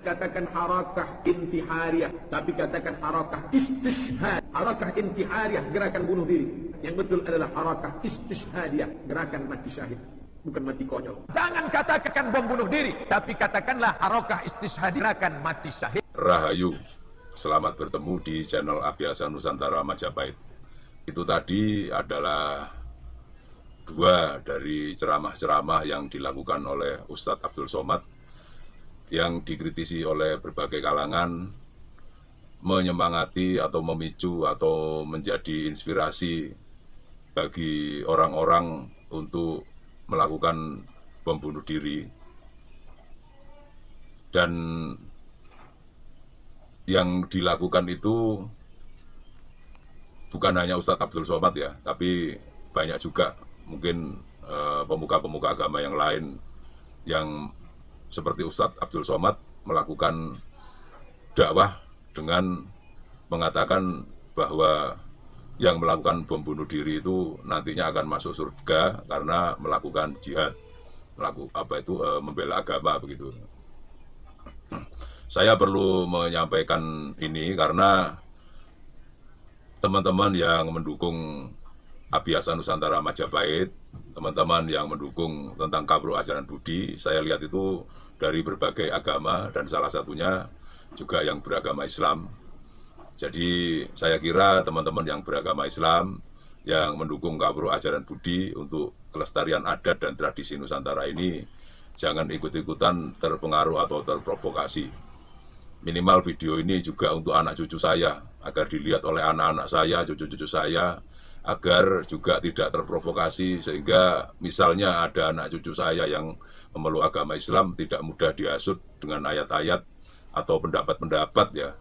Katakan harakah intihariah, tapi katakan harakah istishhad. Harakah intihariah, gerakan bunuh diri. Yang betul adalah harakah istishhadiah, gerakan mati syahid, bukan mati konyol. Jangan katakan bom bunuh diri, tapi katakanlah harakah istishhadiah, gerakan mati syahid. Rahayu, selamat bertemu di channel Abhyasa Nusantara Majapahit. Itu tadi adalah dua dari ceramah-ceramah yang dilakukan oleh Ustadz Abdul Somad yang dikritisi oleh berbagai kalangan, menyemangati atau memicu atau menjadi inspirasi bagi orang-orang untuk melakukan bom bunuh diri. Dan yang dilakukan itu bukan hanya Ustadz Abdul Somad ya, tapi banyak juga mungkin pemuka-pemuka agama yang lain yang seperti Ustadz Abdul Somad melakukan dakwah dengan mengatakan bahwa yang melakukan bom bunuh diri itu nantinya akan masuk surga karena melakukan jihad, membela agama begitu. Saya perlu menyampaikan ini karena teman-teman yang mendukung Abhyasa Nusantara Majapahit, teman-teman yang mendukung tentang Kabruh Ajaran Budi, saya lihat itu dari berbagai agama dan salah satunya juga yang beragama Islam. Jadi saya kira teman-teman yang beragama Islam yang mendukung Kabruh Ajaran Budi untuk kelestarian adat dan tradisi Nusantara ini jangan ikut-ikutan terpengaruh atau terprovokasi. Minimal video ini juga untuk anak cucu saya, agar dilihat oleh anak-anak saya, cucu-cucu saya, agar juga tidak terprovokasi, sehingga misalnya ada anak cucu saya yang memeluk agama Islam tidak mudah dihasut dengan ayat-ayat atau pendapat-pendapat ya,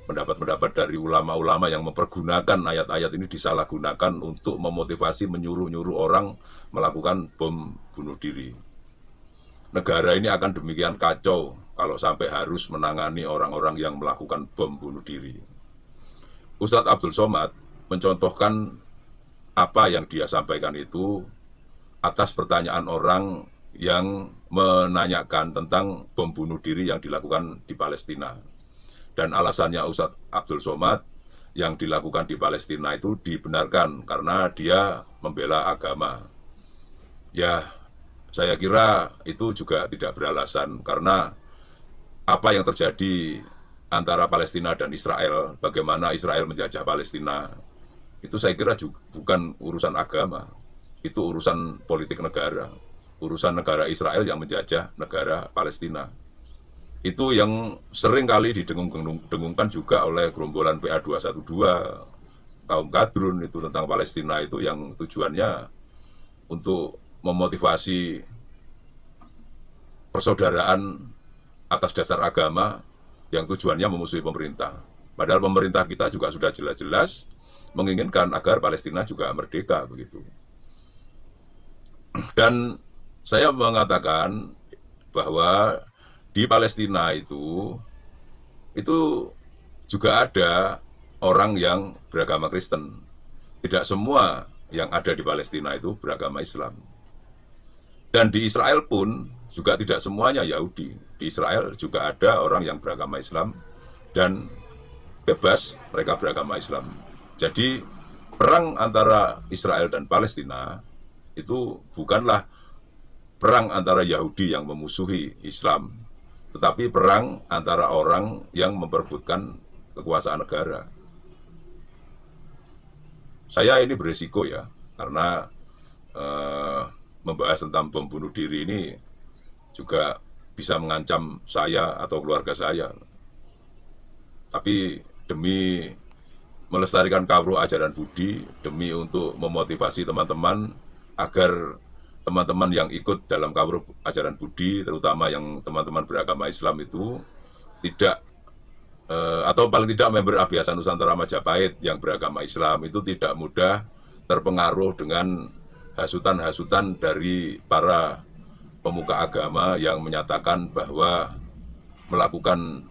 pendapat-pendapat dari ulama-ulama yang mempergunakan ayat-ayat ini disalahgunakan untuk memotivasi, menyuruh-nyuruh orang melakukan bom bunuh diri. Negara ini akan demikian kacau kalau sampai harus menangani orang-orang yang melakukan bom bunuh diri. Ustadz Abdul Somad mencontohkan apa yang dia sampaikan itu atas pertanyaan orang yang menanyakan tentang bom bunuh diri yang dilakukan di Palestina. Dan alasannya Ustadz Abdul Somad yang dilakukan di Palestina itu dibenarkan karena dia membela agama. Ya, saya kira itu juga tidak beralasan karena apa yang terjadi antara Palestina dan Israel, bagaimana Israel menjajah Palestina, itu saya kira juga bukan urusan agama, itu urusan politik negara, urusan negara Israel yang menjajah negara Palestina. Itu yang sering kali didengung-dengungkan juga oleh gerombolan PA212, kaum Kadrun itu tentang Palestina itu yang tujuannya untuk memotivasi persaudaraan atas dasar agama yang tujuannya memusuhi pemerintah. Padahal pemerintah kita juga sudah jelas-jelas menginginkan agar Palestina juga merdeka begitu. Dan saya mengatakan bahwa di Palestina itu juga ada orang yang beragama Kristen. Tidak semua yang ada di Palestina itu beragama Islam. Dan di Israel pun juga tidak semuanya Yahudi. Di Israel juga ada orang yang beragama Islam dan bebas mereka beragama Islam. Jadi perang antara Israel dan Palestina itu bukanlah perang antara Yahudi yang memusuhi Islam, tetapi perang antara orang yang memperebutkan kekuasaan negara. Saya ini berisiko ya, karena membahas tentang bom bunuh diri ini juga bisa mengancam saya atau keluarga saya. Tapi demi melestarikan Kabruh Ajaran Budi, demi untuk memotivasi teman-teman agar teman-teman yang ikut dalam Kabruh Ajaran Budi, terutama yang teman-teman beragama Islam itu tidak atau paling tidak member Abhyasa Nusantara Majapahit yang beragama Islam itu tidak mudah terpengaruh dengan hasutan-hasutan dari para pemuka agama yang menyatakan bahwa melakukan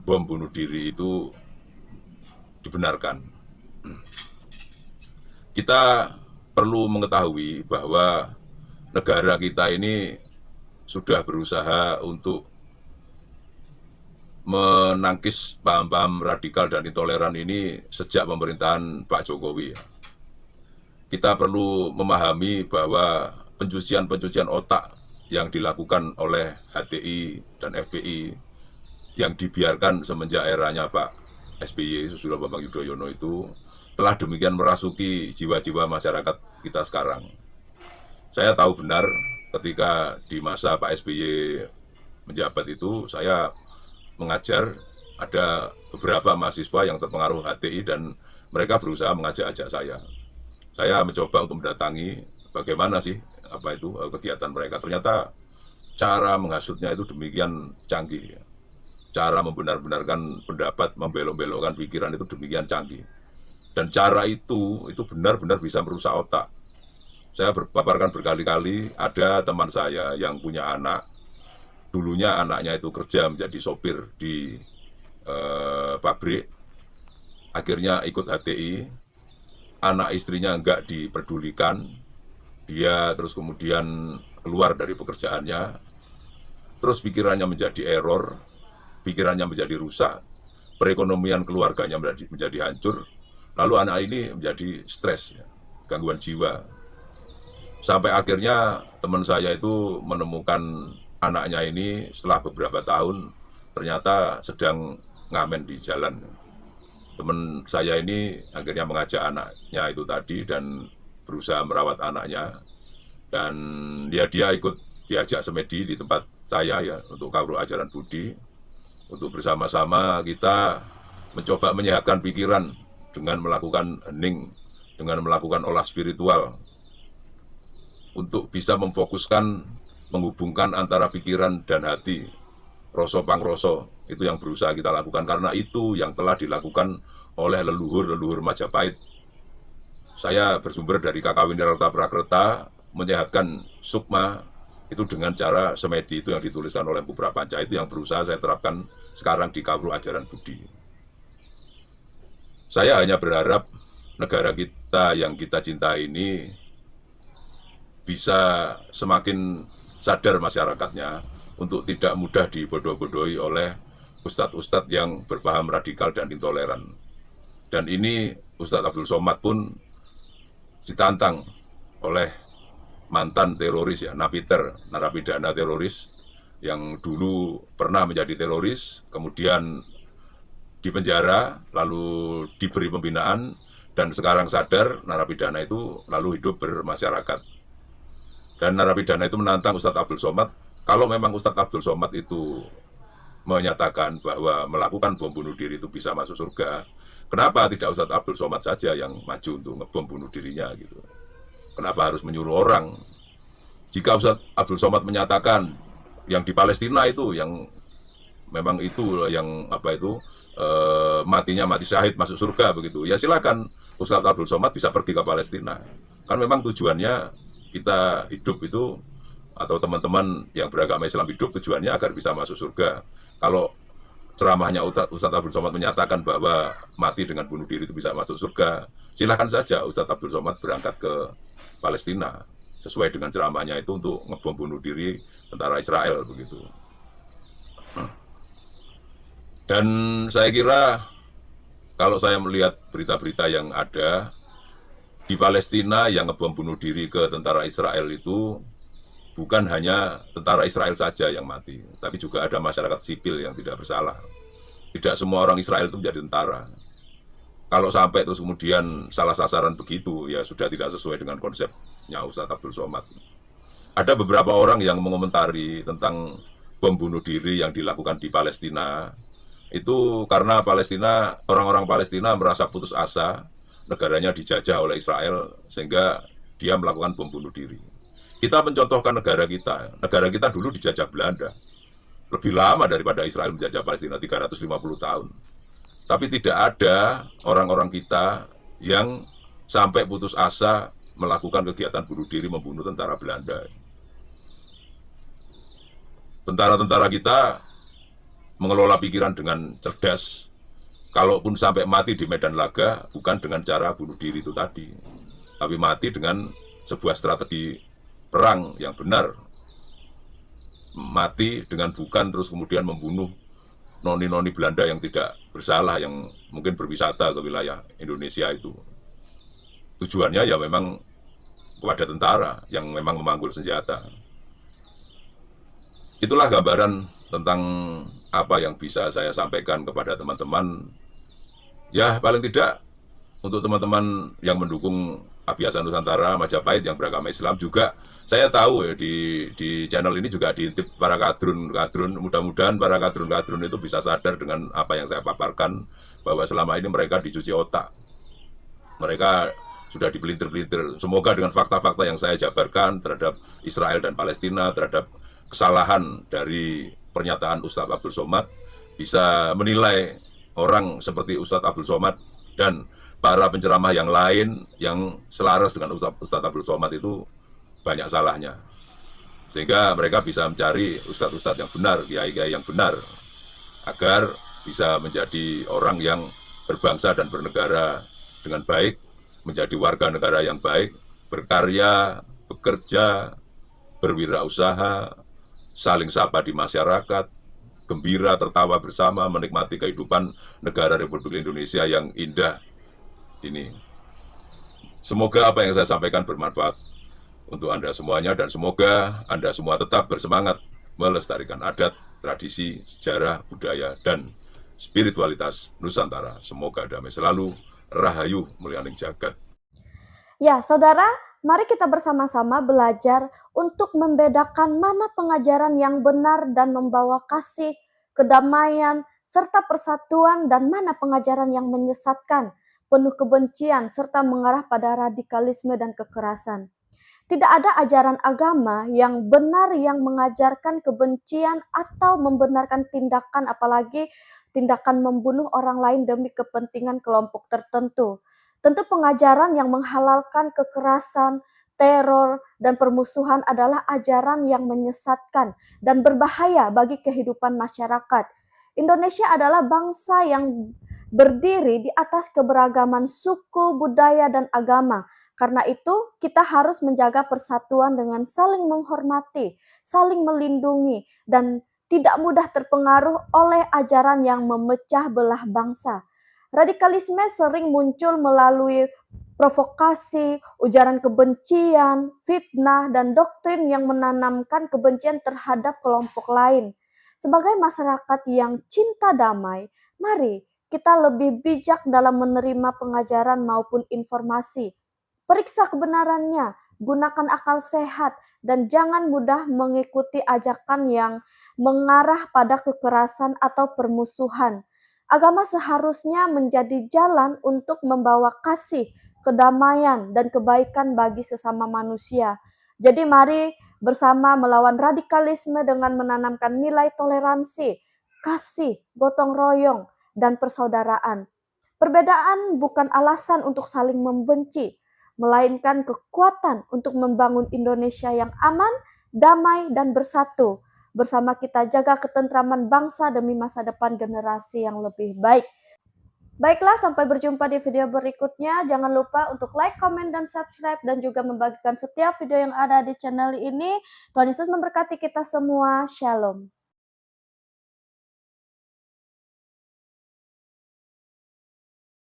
bom bunuh diri itu dibenarkan. Kita perlu mengetahui bahwa negara kita ini sudah berusaha untuk menangkis paham-paham radikal dan intoleran ini sejak pemerintahan Pak Jokowi. Kita perlu memahami bahwa pencucian-pencucian otak yang dilakukan oleh HTI dan FPI yang dibiarkan semenjak eranya Pak SBY Susilo Bambang Yudhoyono itu telah demikian merasuki jiwa-jiwa masyarakat kita sekarang. Saya tahu benar ketika di masa Pak SBY menjabat itu saya mengajar, ada beberapa mahasiswa yang terpengaruh HTI dan mereka berusaha mengajak-ajak saya. Saya mencoba untuk mendatangi bagaimana sih kegiatan mereka. Ternyata cara menghasutnya itu demikian canggih. Cara membenar-benarkan pendapat, membelok-belokkan pikiran itu demikian canggih. Dan cara itu benar-benar bisa merusak otak. Saya paparkan berkali-kali, ada teman saya yang punya anak. Dulunya anaknya itu kerja menjadi sopir di pabrik, akhirnya ikut HTI, anak istrinya enggak diperdulikan, dia terus kemudian keluar dari pekerjaannya, terus pikirannya menjadi error, pikirannya menjadi rusak, perekonomian keluarganya menjadi hancur, lalu anak ini menjadi stres, gangguan jiwa. Sampai akhirnya teman saya itu menemukan anaknya ini setelah beberapa tahun ternyata sedang ngamen di jalan. Teman saya ini akhirnya mengajak anaknya itu tadi dan berusaha merawat anaknya. Dan dia ikut diajak semedi di tempat saya ya untuk Kawruh Ajaran Budi. Untuk bersama-sama kita mencoba menyehatkan pikiran dengan melakukan hening, dengan melakukan olah spiritual. Untuk bisa memfokuskan, menghubungkan antara pikiran dan hati, rasa pangroso, itu yang berusaha kita lakukan, karena itu yang telah dilakukan oleh leluhur-leluhur Majapahit. Saya bersumber dari Kakawin Wirarta Prakreta, menyehatkan sukma, itu dengan cara semedi itu yang dituliskan oleh Mpu Prapanca, itu yang berusaha saya terapkan sekarang di Kawruh Ajaran Budi. Saya hanya berharap negara kita yang kita cintai ini bisa semakin sadar masyarakatnya untuk tidak mudah dibodoh-bodohi oleh ustadz-ustadz yang berpaham radikal dan intoleran. Dan ini Ustadz Abdul Somad pun ditantang oleh mantan teroris ya, napiter, narapidana teroris yang dulu pernah menjadi teroris, kemudian dipenjara, lalu diberi pembinaan, dan sekarang sadar narapidana itu lalu hidup bermasyarakat. Dan narapidana itu menantang Ustadz Abdul Somad, kalau memang Ustadz Abdul Somad itu menyatakan bahwa melakukan bom bunuh diri itu bisa masuk surga, kenapa tidak Ustadz Abdul Somad saja yang maju untuk ngebom bunuh dirinya gitu? Kenapa harus menyuruh orang? Jika Ustadz Abdul Somad menyatakan yang di Palestina itu yang memang itu yang matinya mati syahid masuk surga begitu, ya silakan Ustadz Abdul Somad bisa pergi ke Palestina. Kan memang tujuannya kita hidup itu, atau teman-teman yang beragama Islam hidup tujuannya agar bisa masuk surga. Kalau ceramahnya Ustadz Abdul Somad menyatakan bahwa mati dengan bunuh diri itu bisa masuk surga, silakan saja Ustadz Abdul Somad berangkat ke Palestina sesuai dengan ceramahnya itu untuk ngebom bunuh diri tentara Israel begitu. Dan saya kira kalau saya melihat berita-berita yang ada di Palestina yang ngebom bunuh diri ke tentara Israel itu bukan hanya tentara Israel saja yang mati, tapi juga ada masyarakat sipil yang tidak bersalah. Tidak semua orang Israel itu menjadi tentara. Kalau sampai terus kemudian salah sasaran begitu, ya sudah tidak sesuai dengan konsepnya Ustadz Abdul Somad. Ada beberapa orang yang mengomentari tentang bom bunuh diri yang dilakukan di Palestina, itu karena orang-orang Palestina merasa putus asa, negaranya dijajah oleh Israel, sehingga dia melakukan bom bunuh diri. Kita mencontohkan negara kita dulu dijajah Belanda, lebih lama daripada Israel menjajah Palestina, 350 tahun. Tapi tidak ada orang-orang kita yang sampai putus asa melakukan kegiatan bunuh diri membunuh tentara Belanda. Tentara-tentara kita mengelola pikiran dengan cerdas. Kalaupun sampai mati di medan laga, bukan dengan cara bunuh diri itu tadi, tapi mati dengan sebuah strategi perang yang benar. Mati dengan bukan terus kemudian membunuh noni-noni Belanda yang tidak bersalah, yang mungkin berwisata ke wilayah Indonesia itu. Tujuannya ya memang kepada tentara yang memang memanggul senjata. Itulah gambaran tentang apa yang bisa saya sampaikan kepada teman-teman. Ya paling tidak untuk teman-teman yang mendukung Abhiasa Nusantara Majapahit yang beragama Islam juga, saya tahu ya di channel ini juga diintip para kadrun-kadrun. Mudah-mudahan para kadrun-kadrun itu bisa sadar dengan apa yang saya paparkan, bahwa selama ini mereka dicuci otak, mereka sudah dipelintir-pelintir. Semoga dengan fakta-fakta yang saya jabarkan terhadap Israel dan Palestina, terhadap kesalahan dari pernyataan Ustadz Abdul Somad, bisa menilai orang seperti Ustadz Abdul Somad dan para penceramah yang lain yang selaras dengan Ustadz Abdul Somad itu banyak salahnya. Sehingga mereka bisa mencari ustadz-ustadz yang benar, kiai-kiai yang benar, agar bisa menjadi orang yang berbangsa dan bernegara dengan baik, menjadi warga negara yang baik, berkarya, bekerja, berwirausaha, saling sapa di masyarakat, gembira, tertawa bersama, menikmati kehidupan negara Republik Indonesia yang indah ini. Semoga apa yang saya sampaikan bermanfaat untuk Anda semuanya, dan semoga Anda semua tetap bersemangat melestarikan adat, tradisi, sejarah, budaya, dan spiritualitas Nusantara. Semoga damai selalu, rahayu mulianing jagat. Ya, saudara, mari kita bersama-sama belajar untuk membedakan mana pengajaran yang benar dan membawa kasih, kedamaian, serta persatuan, dan mana pengajaran yang menyesatkan, penuh kebencian, serta mengarah pada radikalisme dan kekerasan. Tidak ada ajaran agama yang benar yang mengajarkan kebencian atau membenarkan tindakan, apalagi tindakan membunuh orang lain demi kepentingan kelompok tertentu. Tentu pengajaran yang menghalalkan kekerasan, teror, dan permusuhan adalah ajaran yang menyesatkan dan berbahaya bagi kehidupan masyarakat. Indonesia adalah bangsa yang berdiri di atas keberagaman suku, budaya, dan agama. Karena itu, kita harus menjaga persatuan dengan saling menghormati, saling melindungi, dan tidak mudah terpengaruh oleh ajaran yang memecah belah bangsa. Radikalisme sering muncul melalui provokasi, ujaran kebencian, fitnah, dan doktrin yang menanamkan kebencian terhadap kelompok lain. Sebagai masyarakat yang cinta damai, mari kita lebih bijak dalam menerima pengajaran maupun informasi. Periksa kebenarannya, gunakan akal sehat, dan jangan mudah mengikuti ajakan yang mengarah pada kekerasan atau permusuhan. Agama seharusnya menjadi jalan untuk membawa kasih, kedamaian, dan kebaikan bagi sesama manusia. Jadi mari bersama melawan radikalisme dengan menanamkan nilai toleransi, kasih, gotong royong, dan persaudaraan. Perbedaan bukan alasan untuk saling membenci, melainkan kekuatan untuk membangun Indonesia yang aman, damai, dan bersatu. Bersama kita jaga ketentraman bangsa demi masa depan generasi yang lebih baik. Baiklah, sampai berjumpa di video berikutnya. Jangan lupa untuk like, komen, dan subscribe, dan juga membagikan setiap video yang ada di channel ini. Tuhan Yesus memberkati kita semua. Shalom.